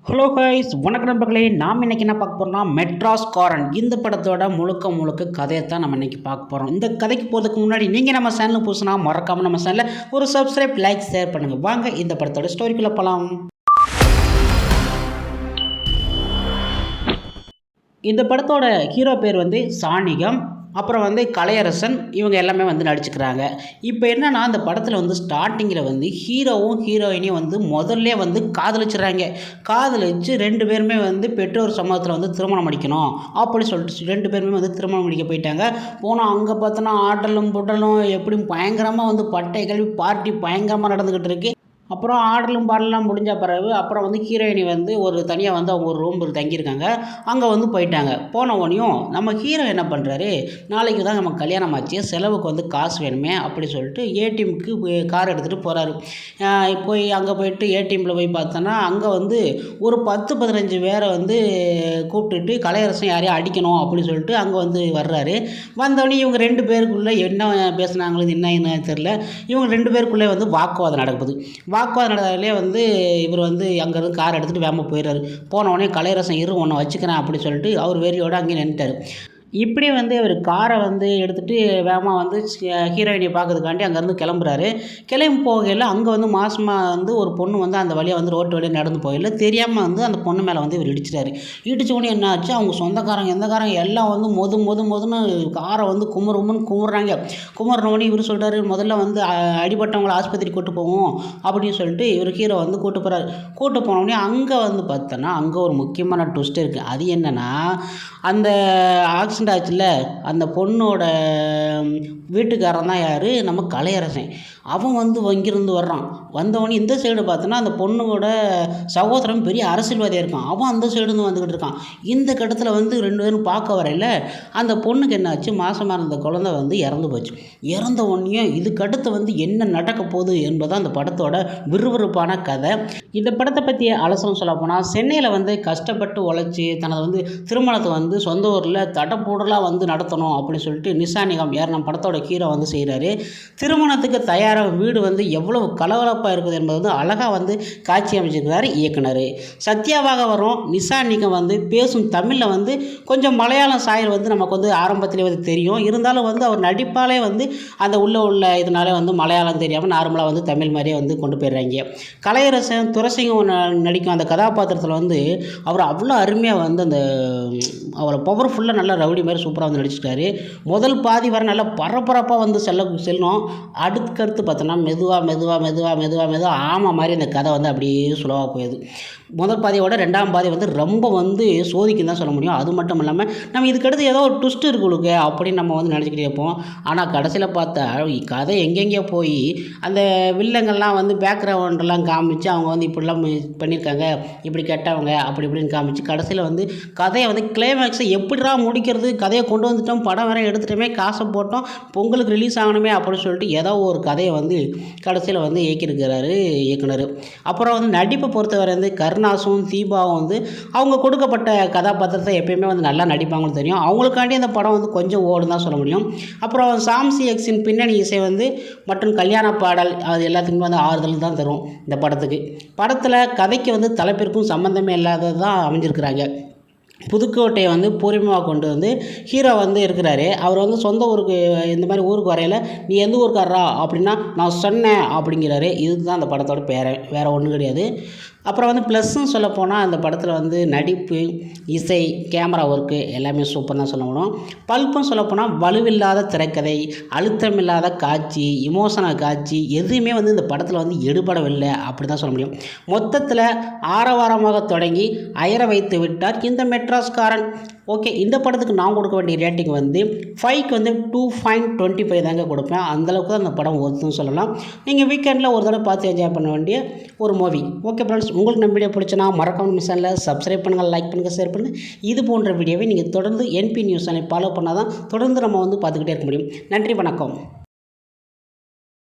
Hello guys, வணக்கம் நண்பர்களே. நாம் இன்றைக்கி என்ன பார்க்க போகிறோம்னா மெட்ராஸ் காரன் இந்த படத்தோட முழுக்க கதையை தான் நம்ம இன்றைக்கி பார்க்க போகிறோம். இந்த கதைக்கு போகிறதுக்கு முன்னாடி நீங்கள் நம்ம சேனலுக்கு புதுசுனா மறக்காமல் நம்ம சேனலில் ஒரு சப்ஸ்கிரைப், லைக், ஷேர் பண்ணுங்கள். வாங்க இந்த படத்தோட ஸ்டோரிக்குள்ளே போகலாம். இந்த படத்தோட ஹீரோ பேர் சாணிகம், அப்புறம் கலையரசன். இவங்க எல்லாமே நடிச்சுக்கிறாங்க. இப்போ என்னென்னா, அந்த படத்தில் ஸ்டார்டிங்கில் ஹீரோவும் ஹீரோயினையும் முதல்ல காதலிச்சுறாங்க. காதலிச்சு 2 பேருமே பெற்றோர் சமூகத்தில் திருமணம் முடிக்கணும் அப்படி சொல்லிட்டு 2 பேருமே திருமணம் முடிக்க போயிட்டாங்க. போனால் அங்கே பார்த்தோன்னா ஆடலும் புடலும் எப்படி பயங்கரமாக பட்டை கல்வி பார்ட்டி பயங்கரமாக நடந்துக்கிட்டு இருக்கு. அப்புறம் ஆடலும் பாடலாம் முடிஞ்ச பிறகு அப்புறம் ஹீரோயினி ஒரு தனியாக அவங்க ஒரு ரூம் தங்கியிருக்காங்க. அங்கே போயிட்டாங்க. போன உடனேயும் நம்ம ஹீரோ என்ன பண்ணுறாரு, நாளைக்கு தான் நம்ம கல்யாணம் ஆச்சு, செலவுக்கு காசு வேணுமே அப்படி சொல்லிட்டு ஏடிஎம்க்கு கார் எடுத்துகிட்டு போகிறாரு. அங்கே போயிட்டு ஏடிஎம்மில் போய் பார்த்தோன்னா அங்கே ஒரு 10-15 பேரை கூப்பிட்டுட்டு கலையரசன் யாரையும் அடிக்கணும் அப்படி சொல்லிட்டு அங்கே வர்றாரு. வந்தோடனே இவங்க 2 பேருக்குள்ளே என்ன பேசுனாங்களோ என்ன தெரில, இவங்க 2 பேருக்குள்ளே வாக்குவாதம் நடக்குது. வாக்குவாதம் நடந்தாலே இவர் அங்கேருந்து கார் எடுத்துகிட்டு வேகமாக போயிடுறாரு. போனவுடனே கலையரசன் ஒன்று வச்சுக்கிறேன் அப்படி சொல்லிட்டு அவர் வெறியோடு அங்கே நின்றுட்டார். இப்படி அவர் காரை எடுத்துகிட்டு வேகமாக ஹீரோயினியை பார்க்கறதுக்காண்டி அங்கேருந்து கிளம்புறாரு. கிளம்பி போகையில் அங்கே மாசமாக ஒரு பொண்ணு அந்த வழியாக ரோட்டு வழியாக நடந்து போகல, தெரியாமல் அந்த பொண்ணு மேலே இவர் இடிச்சிட்டாரு. இடித்த உடனே என்ன ஆச்சு, அவங்க சொந்தக்காரங்க எந்தக்காரங்க எல்லாம் மொதுன்னு காரை குமுறாங்க. குமுறினோடனே இவர் சொல்கிறாரு, முதல்ல அடிபட்டவங்களை ஆஸ்பத்திரி கூட்டு போவோம் அப்படின்னு சொல்லிட்டு இவர் ஹீரோ கூட்டு போகிறாரு. கூட்டு போனோடனே அங்கே பார்த்தோன்னா அங்கே ஒரு முக்கியமான ட்விஸ்ட் இருக்குது. அது என்னென்னா, அந்த ஆக்சிடென்ட் ஆச்சுல்ல, அந்த பொண்ணோட வீட்டுக்காரன் தான் யார், நம்ம கலையரசன். அவன் அங்கிருந்து வர்றான். வந்தவொடனே இந்த சைடு பார்த்தோன்னா அந்த பொண்ணோட சகோதரன் பெரிய அரசியல்வாதியாக இருக்கான். அவன் அந்த சைடுன்னு வந்துக்கிட்டு இருக்கான். இந்த கட்டத்தில் 2 பேரும் பார்க்க வரையில் அந்த பொண்ணுக்கு என்னாச்சு, மாசமாக இருந்த குழந்தை இறந்து போச்சு. இறந்த உடனே இதுக்கடுத்து என்ன நடக்க போகுது என்பதான் அந்த படத்தோட விறுவிறுப்பான கதை. இந்த படத்தை பற்றி அலசனம் சொல்ல போனால், சென்னையில் கஷ்டப்பட்டு உழைச்சி தனது திருமணத்தை சொந்த ஊரில் தடப்பூடலாக நடத்தணும் அப்படின்னு சொல்லிட்டு நிசானிகம் யார் நம்ம படத்தோட ஹீரோ செய்கிறாரு. திருமணத்துக்கு தயாராக வீடு எவ்வளவு கலகலப்பாக இருக்குது என்பது அழகாக காட்சி அமைச்சிருக்கிறார் இயக்குனர். சத்யாவாக வரும் நிசானிகம் பேசும் தமிழில் கொஞ்சம் மலையாளம் சாயல் நமக்கு ஆரம்பத்திலே தெரியும். இருந்தாலும் அவர் நடிப்பாலே அந்த உள்ள இதனாலே மலையாளம் தெரியாமல் நார்மலாக தமிழ் மாதிரியே கொண்டு போயிடுறாங்க. கலையரசன் துரசிங்கம் நடிக்கும் அந்த கதாபாத்திரத்தில் அவர் அவ்வளோ அருமையாக அந்த அவரை பவர்ஃபுல்லாக நல்லா ரவுடி மாதிரி சூப்பராக நடிச்சிட்டாரு. முதல் பாதி வர நல்லா பரபரப்பாக செல்லும். அடுத்தடுத்து பார்த்தோன்னா மெதுவாக ஆமாம் மாதிரி அந்த கதை அப்படியே சுலவாக போயிடுது. முதல் பாதியோட 2ஆம் பாதி ரொம்ப சோதிக்குன்னு தான் சொல்ல முடியும். அது மட்டும் இல்லாமல் நம்ம இதுக்கடுத்து ஏதோ ஒரு ட்விஸ்ட் இருக்குளுக்கு அப்படின்னு நம்ம நினச்சிக்கிட்டே இருப்போம். ஆனால் கடைசியில் பார்த்தா கதை எங்கெங்கேயோ போய் அந்த வில்லங்கள்லாம் பேக்ரவுண்டெல்லாம் காமிச்சு அவங்க இப்படிலாம் பண்ணியிருக்காங்க, இப்படி கெட்டவங்க அப்படி இப்படின்னு காமிச்சு கடைசியில் கதையை கிளைமேக்ஸை எப்படிடா முடிக்கிறது, கதையை கொண்டு வந்துட்டோம், படம் வேறு எடுத்துட்டோமே, காசை போட்டோம், பொங்கலுக்கு ரிலீஸ் ஆகணுமே அப்படின்னு சொல்லிட்டு ஏதோ ஒரு கதையை கடைசியில் இயக்கியிருக்கிறாரு இயக்குனர். அப்புறம் நடிப்பை பொறுத்தவரை கருணாசும் தீபாவும் அவங்க கொடுக்கப்பட்ட கதாபாத்திரத்தை எப்பயுமே நல்லா நடிப்பாங்கன்னு தெரியும். அவங்களுக்காண்டி அந்த படம் கொஞ்சம் ஓடுன்னு தான் சொல்ல முடியும். அப்புறம் சாம்சி எக்ஸின் பின்னணி இசை மற்றும் கல்யாண பாடல் அது எல்லாத்துக்குமே ஆறுதல் தான் தரும் இந்த படத்துக்கு. படத்தில் கதைக்கு தலைப்பிற்கும் சம்மந்தமே இல்லாதது தான் அமைஞ்சிருக்கிறாங்க. புதுக்கோட்டையை பூர்வமாக கொண்டு ஹீரோ இருக்கிறாரு. அவர் சொந்த ஊருக்கு இந்த மாதிரி ஊருக்கு வரையில் நீ எந்த ஊருக்காரரா அப்படின்னா நான் சொன்னேன் அப்படிங்கிறாரு. இதுக்கு தான் அந்த படத்தோட பேரை, வேறு ஒன்றும் கிடையாது. அப்புறம் ப்ளஸ்ன்னு சொல்லப்போனால் அந்த படத்தில் நடிப்பு, இசை, கேமரா ஒர்க்கு எல்லாமே சூப்பர் தான் சொல்ல முடியும். பல்ப்புன்னு சொல்லப்போனால் வலுவில்லாத திரைக்கதை, அழுத்தமில்லாத காட்சி, இமோஷனல் காட்சி எதுவுமே இந்த படத்தில் எடுபடவில்லை அப்படி தான் சொல்ல முடியும். மொத்தத்தில் ஆரவாரமாக தொடங்கி அயர வைத்து விட்டார் இந்த மெட்ராஸ் காரன். ஓகே, இந்த படத்துக்கு நான் கொடுக்க வேண்டிய ரேட்டிங் 5க்கு 2.25 தாங்க கொடுப்பேன். அந்தளவுக்கு தான் அந்த படம் ஒருத்துன்னு சொல்லலாம். நீங்கள் வீக்கெண்டில் ஒரு தடவை பார்த்து என்ஜாய் பண்ண வேண்டிய ஒரு மூவி. ஓகே ஃப்ரெண்ட்ஸ், உங்களுக்கு நம்ம வீடியோ பிடிச்சினா மறக்காம நம்ம சேனலில் சப்ஸ்கிரைப் பண்ணுங்கள், லைக் பண்ணுங்கள், ஷேர் பண்ணுங்கள். இது போன்ற வீடியோவை நீங்கள் தொடர்ந்து என்பி நியூஸ் சேனலை ஃபாலோ பண்ணால் தான் தொடர்ந்து நம்ம பார்த்துக்கிட்டே இருக்க முடியும். நன்றி, வணக்கம்.